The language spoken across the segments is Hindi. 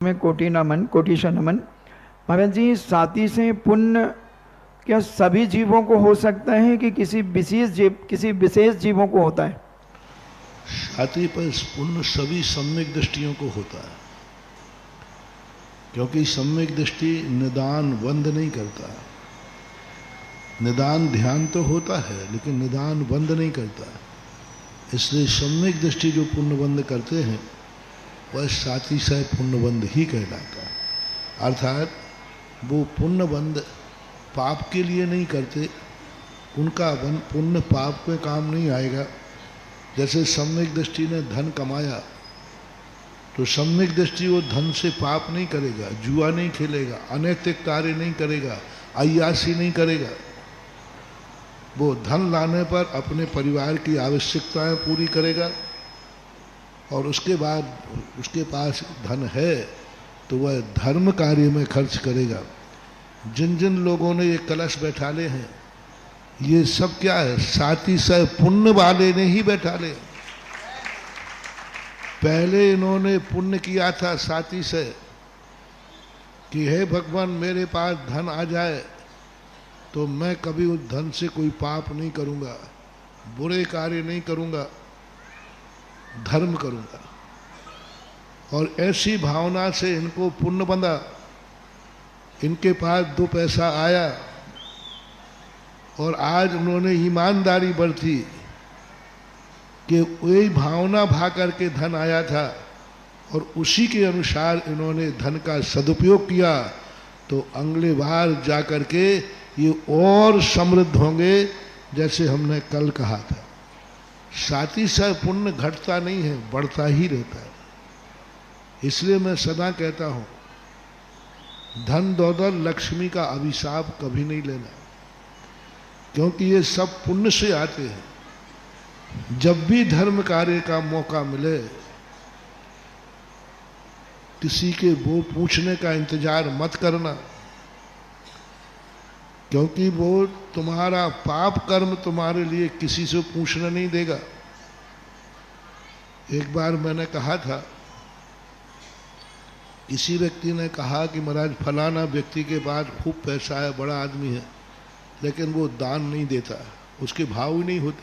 में कोटि नमन, कोटिशा नमन। महाराज जी, साथी से पुण्य क्या सभी जीवों को हो सकता है कि किसी विशेष जीवों को होता है? साथी पर पुण्य सभी सम्यक दृष्टियों को होता है, क्योंकि सम्यक दृष्टि निदान बंद नहीं करता। निदान ध्यान तो होता है, लेकिन निदान बंद नहीं करता। इसलिए सम्यक दृष्टि जो पुण्य बंद करते हैं वह साथी से पुण्यबंध ही कहलाता है। अर्थात वो पुण्यबंध पाप के लिए नहीं करते, उनका पुण्य पाप पे काम नहीं आएगा। जैसे सम्यक दृष्टि ने धन कमाया तो सम्यक दृष्टि वो धन से पाप नहीं करेगा, जुआ नहीं खेलेगा, अनैतिक कार्य नहीं करेगा, अय्यासी नहीं करेगा। वो धन लाने पर अपने परिवार की आवश्यकताएं पूरी करेगा और उसके बाद उसके पास धन है तो वह धर्म कार्य में खर्च करेगा। जिन जिन लोगों ने ये कलश बैठाले हैं, ये सब क्या है? साथी से पुण्य वाले ने ही बैठाले। पहले इन्होंने पुण्य किया था साथी से कि हे भगवान, मेरे पास धन आ जाए तो मैं कभी उस धन से कोई पाप नहीं करूंगा, बुरे कार्य नहीं करूंगा, धर्म करूंगा। और ऐसी भावना से इनको पुण्य बंधा। इनके पास 2 पैसा आया और आज उन्होंने ईमानदारी बरती कि वही भावना भा करके धन आया था और उसी के अनुसार इन्होंने धन का सदुपयोग किया, तो अगले बार जा करके ये और समृद्ध होंगे। जैसे हमने कल कहा था, साथी से पुण्य घटता नहीं है, बढ़ता ही रहता है। इसलिए मैं सदा कहता हूं, धन दौलत लक्ष्मी का अभिशाप कभी नहीं लेना, क्योंकि ये सब पुण्य से आते हैं। जब भी धर्म कार्य का मौका मिले, किसी के वो पूछने का इंतजार मत करना, क्योंकि वो तुम्हारा पाप कर्म तुम्हारे लिए किसी से पूछना नहीं देगा। एक बार मैंने कहा था, किसी व्यक्ति ने कहा कि महाराज फलाना व्यक्ति के पास खूब पैसा है, बड़ा आदमी है, लेकिन वो दान नहीं देता, उसके भाव ही नहीं होते।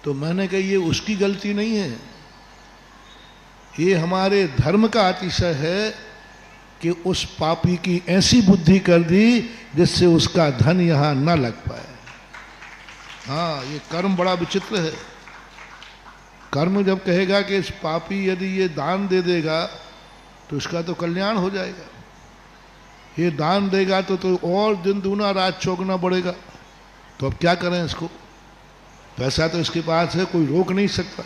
तो मैंने कहा ये उसकी गलती नहीं है, ये हमारे धर्म का अतिशय है कि उस पापी की ऐसी बुद्धि कर दी जिससे उसका धन यहां न लग पाए। हाँ, ये कर्म बड़ा विचित्र है। कर्म जब कहेगा कि इस पापी यदि ये दान दे देगा तो इसका तो कल्याण हो जाएगा, ये दान देगा तो और दिन दूना रात चौगुना बढ़ेगा। तो अब क्या करें इसको? पैसा तो इसके पास है, कोई रोक नहीं सकता।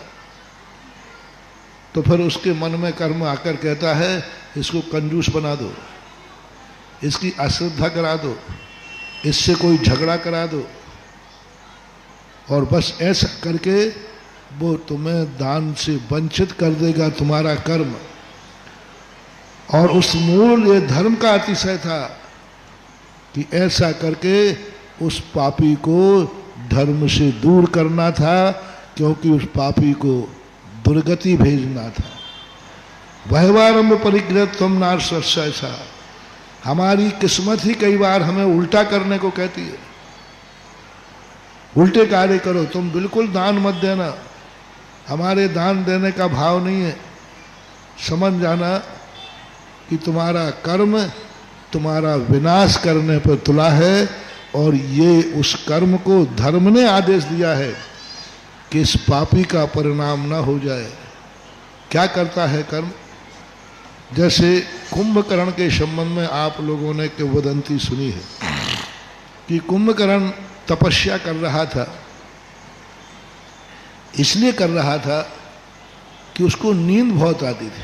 तो फिर उसके मन में कर्म आकर कहता है, इसको कंजूस बना दो, इसकी अश्रद्धा करा दो, इससे कोई झगड़ा करा दो, और बस ऐसा करके वो तुम्हें दान से वंचित कर देगा, तुम्हारा कर्म। और उस मूल ये धर्म का अतिशय था कि ऐसा करके उस पापी को धर्म से दूर करना था, क्योंकि उस पापी को दुर्गति भेजना था। वहवारंभ परिग्रह तुम नार ऐसा। हमारी किस्मत ही कई बार हमें उल्टा करने को कहती है, उल्टे कार्य करो, तुम बिल्कुल दान मत देना, हमारे दान देने का भाव नहीं है। समझ जाना कि तुम्हारा कर्म तुम्हारा विनाश करने पर तुला है, और ये उस कर्म को धर्म ने आदेश दिया है कि इस पापी का परिणाम ना हो जाए। क्या करता है कर्म? जैसे कुंभकर्ण के संबंध में आप लोगों ने किंवदंती सुनी है कि कुंभकर्ण तपस्या कर रहा था। इसलिए कर रहा था कि उसको नींद बहुत आती थी।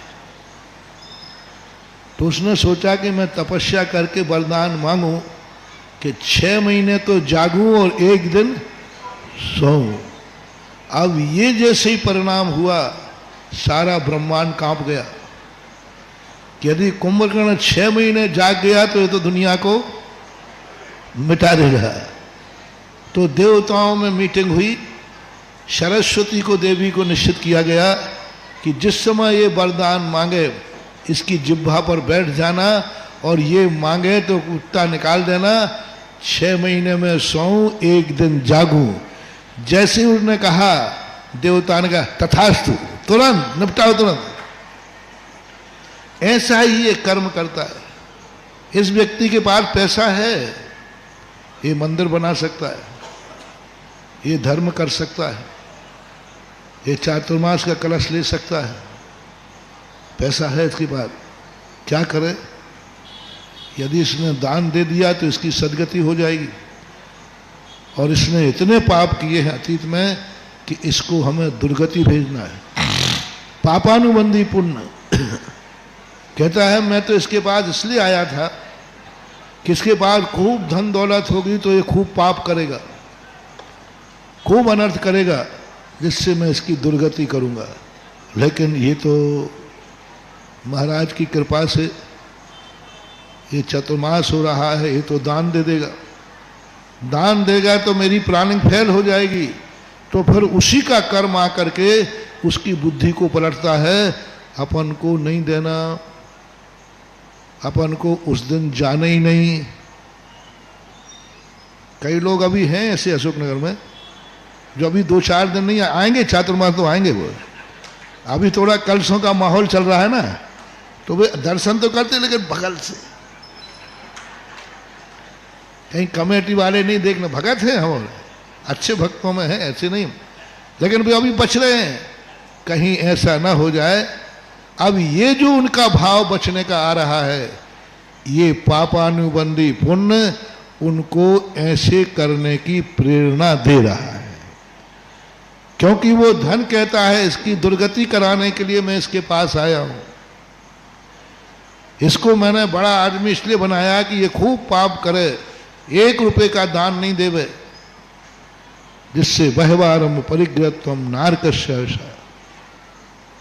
तो उसने सोचा कि मैं तपस्या करके वरदान मांगूं कि 6 महीने तो जागूं और 1 दिन सोऊं। अब ये जैसे ही परिणाम हुआ, सारा ब्रह्मांड कांप गया। यदि कुंभकर्ण 6 महीने जाग गया तो ये तो दुनिया को मिटा देगा। तो देवताओं में मीटिंग हुई, सरस्वती को देवी को निश्चित किया गया कि जिस समय ये वरदान मांगे इसकी जिह्वा पर बैठ जाना और ये मांगे तो कुत्ता निकाल देना, 6 महीने में सोऊं 1 दिन जागूं। जैसे ही उसने कहा, देवता ने कहा तथास्तु, तुरंत निपटाओ तुरंत। ऐसा ही ये कर्म करता है। इस व्यक्ति के पास पैसा है, ये मंदिर बना सकता है, ये धर्म कर सकता है, ये चातुर्मास का कलश ले सकता है, पैसा है इसके पास, क्या करे? यदि इसने दान दे दिया तो इसकी सदगति हो जाएगी। और इसने इतने पाप किए हैं अतीत में कि इसको हमें दुर्गति भेजना है। पापानुबंधी पुण्य कहता है मैं तो इसके पास इसलिए आया था कि इसके पास खूब धन दौलत होगी तो ये खूब पाप करेगा, खूब अनर्थ करेगा, जिससे मैं इसकी दुर्गति करूंगा। लेकिन ये तो महाराज की कृपा से ये चतुर्मास हो रहा है, ये तो दान दे देगा, दान देगा तो मेरी प्लानिंग फेल हो जाएगी। तो फिर उसी का कर्म आकर के उसकी बुद्धि को पलटता है, अपन को नहीं देना, अपन को उस दिन जाना ही नहीं। कई लोग अभी हैं ऐसे अशोकनगर में जो अभी 2-4 दिन नहीं आएंगे, चातुर्मास तो आएंगे वो। अभी थोड़ा कलशों का माहौल चल रहा है ना, तो वे दर्शन तो करते लेकिन बगल से, कहीं कमेटी वाले नहीं देखना, भगत है हम, अच्छे भक्तों में है, ऐसे नहीं, लेकिन वे अभी बच रहे हैं, कहीं ऐसा ना हो जाए। अब ये जो उनका भाव बचने का आ रहा है, ये पापानुबंधी पुण्य उनको ऐसे करने की प्रेरणा दे रहा है, क्योंकि वो धन कहता है इसकी दुर्गति कराने के लिए मैं इसके पास आया हूं। इसको मैंने बड़ा आदमी इसलिए बनाया कि ये खूब पाप करे, 1 रुपए का दान नहीं देवे, जिससे बहवारम परिग्रहत्वम नारकस्य।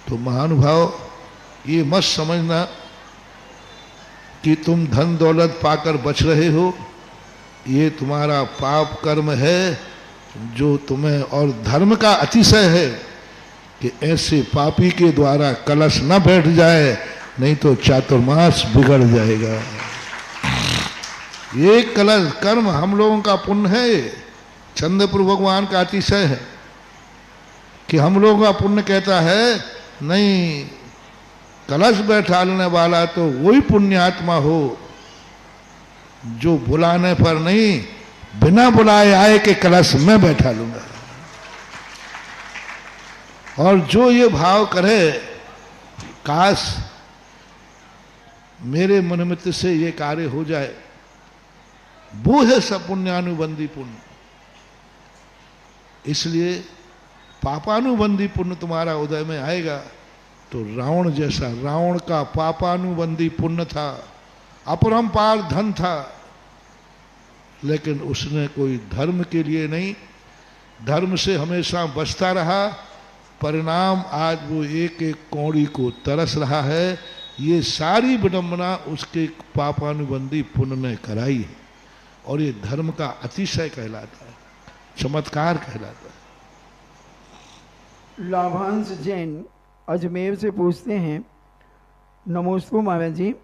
तो महानुभाव ये मत समझना कि तुम धन दौलत पाकर बच रहे हो, ये तुम्हारा पाप कर्म है जो तुम्हें, और धर्म का अतिशय है कि ऐसे पापी के द्वारा कलश न बैठ जाए, नहीं तो चातुर्मास बिगड़ जाएगा। ये कलश कर्म हम लोगों का पुण्य है, चंद्रपुर भगवान का अतिशय है कि हम लोगों का पुण्य कहता है नहीं, कलश बैठाने वाला तो वही पुण्यात्मा हो जो बुलाने पर नहीं, बिना बुलाए आए के कलश में बैठा लूंगा। और जो ये भाव करे काश मेरे मनमित से ये कार्य हो जाए, वो है सब पुण्यानुबंधी पुण्य। इसलिए पापानुबंधी पुण्य तुम्हारा उदय में आएगा तो रावण जैसा, रावण का पापानुबंधी पुण्य था, अपरंपार धन था, लेकिन उसने कोई धर्म के लिए नहीं, धर्म से हमेशा बचता रहा। परिणाम आज वो एक एक कौड़ी को तरस रहा है। ये सारी विडंबना उसके पापानुबंधी पुण्य ने कराई है, और ये धर्म का अतिशय कहलाता है, चमत्कार कहलाता है। लाभांश जैन अजमेर से पूछते हैं, नमोस्तु महाराज जी,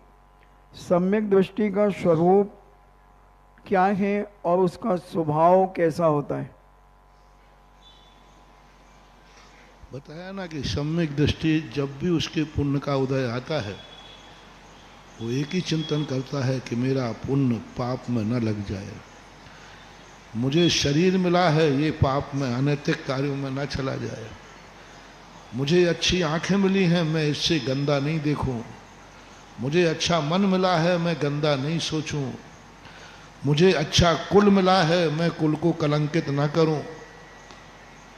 सम्यक दृष्टि का स्वरूप क्या है और उसका स्वभाव कैसा होता है? बताया ना कि सम्यक दृष्टि जब भी उसके पुण्य का उदय आता है, वो एक ही चिंतन करता है कि मेरा पुण्य पाप में न लग जाए, मुझे शरीर मिला है ये पाप में अनैतिक कार्यों में न चला जाए, मुझे अच्छी आंखें मिली हैं मैं इससे गंदा नहीं देखूं, मुझे अच्छा मन मिला है मैं गंदा नहीं सोचूं, मुझे अच्छा कुल मिला है मैं कुल को कलंकित ना करूं,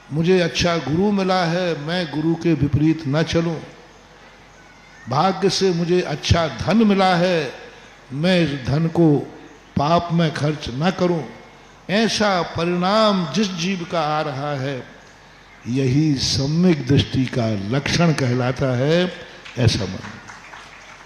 मुझे अच्छा गुरु मिला है मैं गुरु के विपरीत न चलूं, भाग्य से मुझे अच्छा धन मिला है मैं इस धन को पाप में खर्च न करूं। ऐसा परिणाम जिस जीव का आ रहा है, यही सम्यक दृष्टि का लक्षण कहलाता है, ऐसा मन।